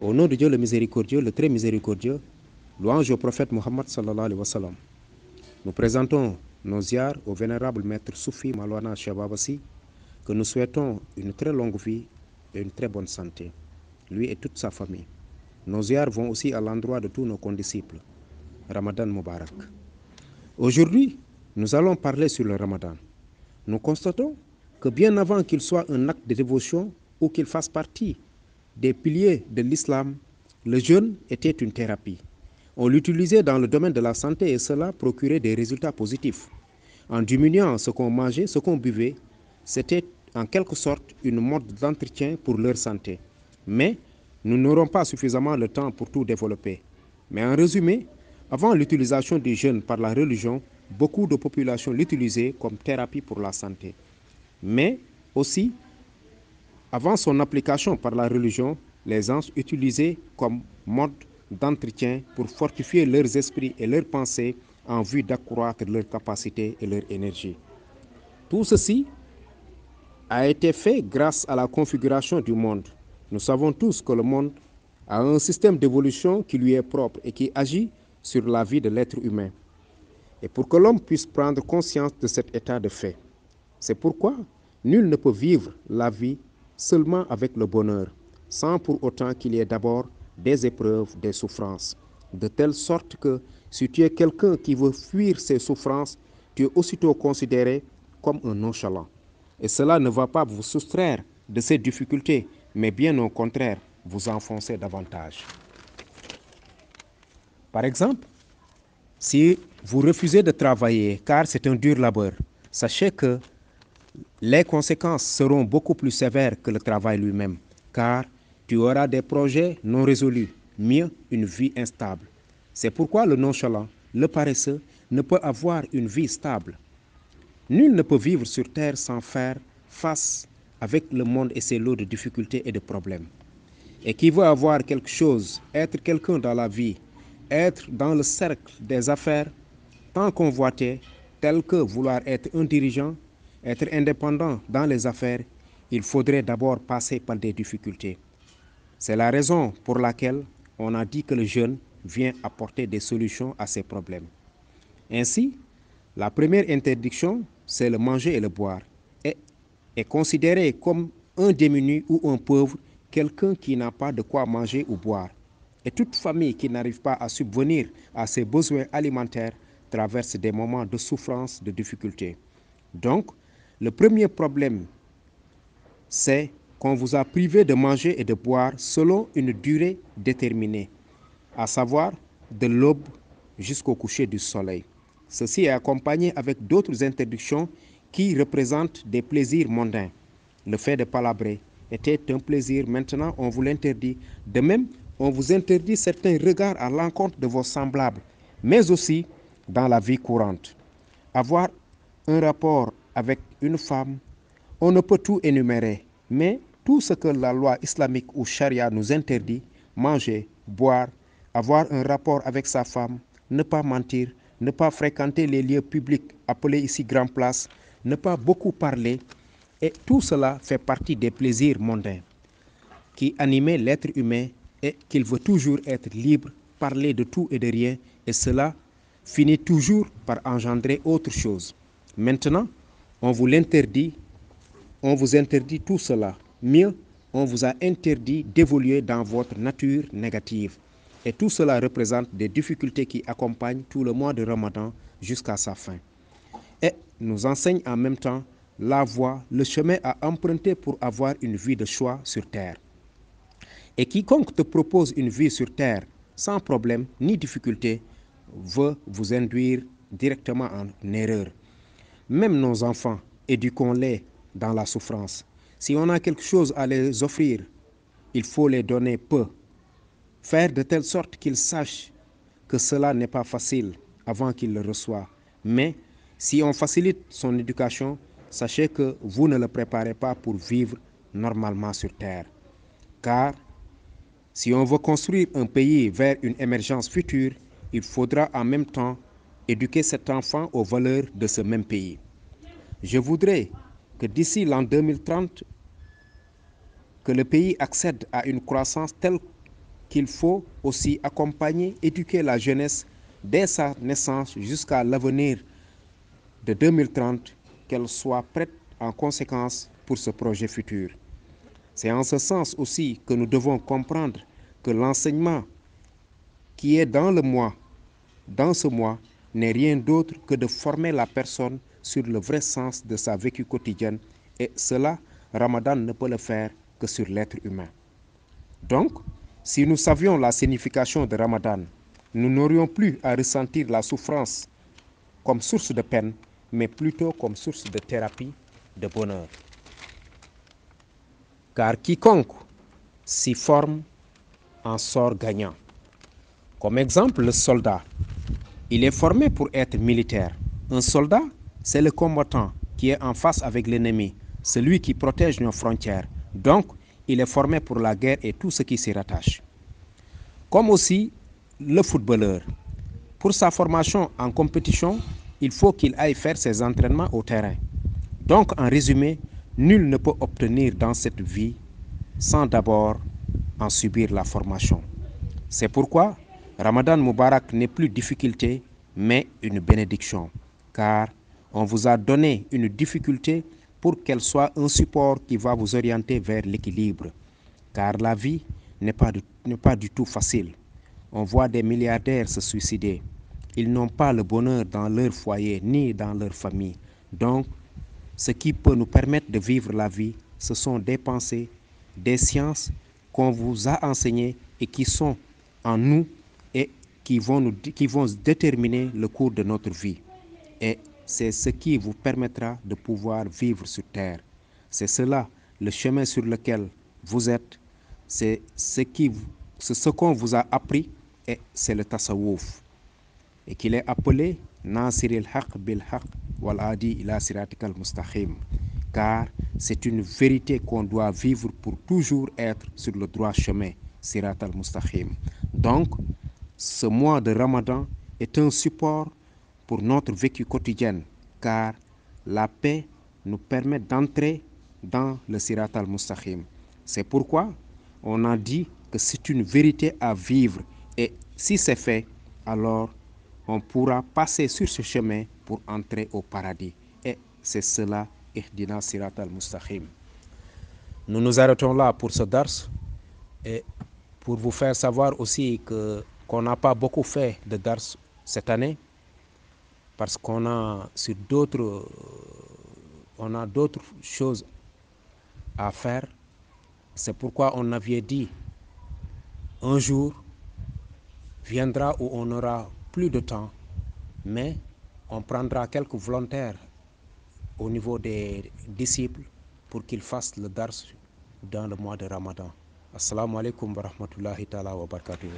Au nom de Dieu le miséricordieux, le très miséricordieux, louange au prophète Mohammed sallallahu alayhi wa sallam. Nous présentons nos ziars au vénérable maître Soufi Maulana Cheikh Babassi, que nous souhaitons une très longue vie et une très bonne santé, lui et toute sa famille. Nos ziars vont aussi à l'endroit de tous nos condisciples. Ramadan Mubarak. Aujourd'hui, nous allons parler sur le Ramadan. Nous constatons que bien avant qu'il soit un acte de dévotion ou qu'il fasse partie des piliers de l'islam, le jeûne était une thérapie. On l'utilisait dans le domaine de la santé et cela procurait des résultats positifs. En diminuant ce qu'on mangeait, ce qu'on buvait, c'était en quelque sorte une mode d'entretien pour leur santé. Mais nous n'aurons pas suffisamment le temps pour tout développer. Mais en résumé, avant l'utilisation du jeûne par la religion, beaucoup de populations l'utilisaient comme thérapie pour la santé. Mais aussi, avant son application par la religion, les gens utilisaient comme mode d'entretien pour fortifier leurs esprits et leurs pensées en vue d'accroître leur capacité et leur énergie. Tout ceci a été fait grâce à la configuration du monde. Nous savons tous que le monde a un système d'évolution qui lui est propre et qui agit sur la vie de l'être humain. Et pour que l'homme puisse prendre conscience de cet état de fait, c'est pourquoi nul ne peut vivre la vie seulement avec le bonheur, sans pour autant qu'il y ait d'abord des épreuves, des souffrances. De telle sorte que si tu es quelqu'un qui veut fuir ces souffrances, tu es aussitôt considéré comme un nonchalant. Et cela ne va pas vous soustraire de ces difficultés, mais bien au contraire, vous enfoncer davantage. Par exemple, si vous refusez de travailler car c'est un dur labeur, sachez que les conséquences seront beaucoup plus sévères que le travail lui-même, car tu auras des projets non résolus, mieux une vie instable. C'est pourquoi le nonchalant, le paresseux, ne peut avoir une vie stable. Nul ne peut vivre sur terre sans faire face avec le monde et ses lots de difficultés et de problèmes. Et qui veut avoir quelque chose, être quelqu'un dans la vie, être dans le cercle des affaires, tant convoité, tel que vouloir être un dirigeant, être indépendant dans les affaires, il faudrait d'abord passer par des difficultés. C'est la raison pour laquelle on a dit que le jeûne vient apporter des solutions à ces problèmes. Ainsi, la première interdiction, c'est le manger et le boire, et est considéré comme un démuni ou un pauvre, quelqu'un qui n'a pas de quoi manger ou boire. Et toute famille qui n'arrive pas à subvenir à ses besoins alimentaires traverse des moments de souffrance, de difficulté. Donc, le premier problème, c'est qu'on vous a privé de manger et de boire selon une durée déterminée, à savoir de l'aube jusqu'au coucher du soleil. Ceci est accompagné avec d'autres interdictions qui représentent des plaisirs mondains. Le fait de palabrer était un plaisir, maintenant on vous l'interdit. De même, on vous interdit certains regards à l'encontre de vos semblables, mais aussi dans la vie courante. Avoir un rapport avec une femme, on ne peut tout énumérer, mais tout ce que la loi islamique ou charia nous interdit, manger, boire, avoir un rapport avec sa femme, ne pas mentir, ne pas fréquenter les lieux publics appelés ici grandes places, ne pas beaucoup parler, et tout cela fait partie des plaisirs mondains qui animaient l'être humain et qu'il veut toujours être libre, parler de tout et de rien, et cela finit toujours par engendrer autre chose. Maintenant, on vous l'interdit, on vous interdit tout cela. Mieux, on vous a interdit d'évoluer dans votre nature négative. Et tout cela représente des difficultés qui accompagnent tout le mois de Ramadan jusqu'à sa fin. Et nous enseigne en même temps la voie, le chemin à emprunter pour avoir une vie de choix sur terre. Et quiconque te propose une vie sur terre sans problème ni difficulté veut vous induire directement en erreur. Même nos enfants, éduquons-les dans la souffrance. Si on a quelque chose à les offrir, il faut les donner peu. Faire de telle sorte qu'ils sachent que cela n'est pas facile avant qu'ils le reçoivent. Mais si on facilite son éducation, sachez que vous ne le préparez pas pour vivre normalement sur terre. Car si on veut construire un pays vers une émergence future, il faudra en même temps éduquer cet enfant aux valeurs de ce même pays. Je voudrais que d'ici l'an 2030, que le pays accède à une croissance telle qu'il faut aussi accompagner, éduquer la jeunesse dès sa naissance jusqu'à l'avenir de 2030, qu'elle soit prête en conséquence pour ce projet futur. C'est en ce sens aussi que nous devons comprendre que l'enseignement qui est dans ce mois, n'est rien d'autre que de former la personne sur le vrai sens de sa vécu quotidienne, et cela, Ramadan ne peut le faire que sur l'être humain. Donc, si nous savions la signification de Ramadan, nous n'aurions plus à ressentir la souffrance comme source de peine, mais plutôt comme source de thérapie, de bonheur. Car quiconque s'y forme en sort gagnant. Comme exemple, le soldat. Il est formé pour être militaire. Un soldat, c'est le combattant qui est en face avec l'ennemi, celui qui protège nos frontières. Donc, il est formé pour la guerre et tout ce qui s'y rattache. Comme aussi le footballeur. Pour sa formation en compétition, il faut qu'il aille faire ses entraînements au terrain. Donc, en résumé, nul ne peut obtenir dans cette vie sans d'abord en subir la formation. C'est pourquoi Ramadan Moubarak n'est plus difficulté, mais une bénédiction, car on vous a donné une difficulté pour qu'elle soit un support qui va vous orienter vers l'équilibre, car la vie n'est pas du tout facile. On voit des milliardaires se suicider. Ils n'ont pas le bonheur dans leur foyer ni dans leur famille. Donc, ce qui peut nous permettre de vivre la vie, ce sont des pensées, des sciences qu'on vous a enseignées et qui sont en nous et qui vont déterminer le cours de notre vie. Et c'est ce qui vous permettra de pouvoir vivre sur terre. C'est cela, le chemin sur lequel vous êtes. C'est ce qu'on vous a appris et c'est le tasawwuf. Et qu'il est appelé Nasiril Haq bil Haq wal Adi ila Siratikal Mustaqim. Car c'est une vérité qu'on doit vivre pour toujours être sur le droit chemin, Sirat al-Mustaqim. Donc, ce mois de Ramadan est un support pour notre vécu quotidien, car la paix nous permet d'entrer dans le Sirat al-Mustaqim. C'est pourquoi on a dit que c'est une vérité à vivre, et si c'est fait, alors on pourra passer sur ce chemin pour entrer au paradis. Et c'est cela, Ihdina Sirat al-Mustaqim. Nous nous arrêtons là pour ce dars et pour vous faire savoir aussi qu'on n'a pas beaucoup fait de dars cette année parce qu'on a d'autres choses à faire. C'est pourquoi on avait dit un jour viendra où on n'aura plus de temps, mais on prendra quelques volontaires au niveau des disciples pour qu'ils fassent le dars dans le mois de Ramadan. Assalamu alaikum wa rahmatullahi ta'ala wa barakatuhu.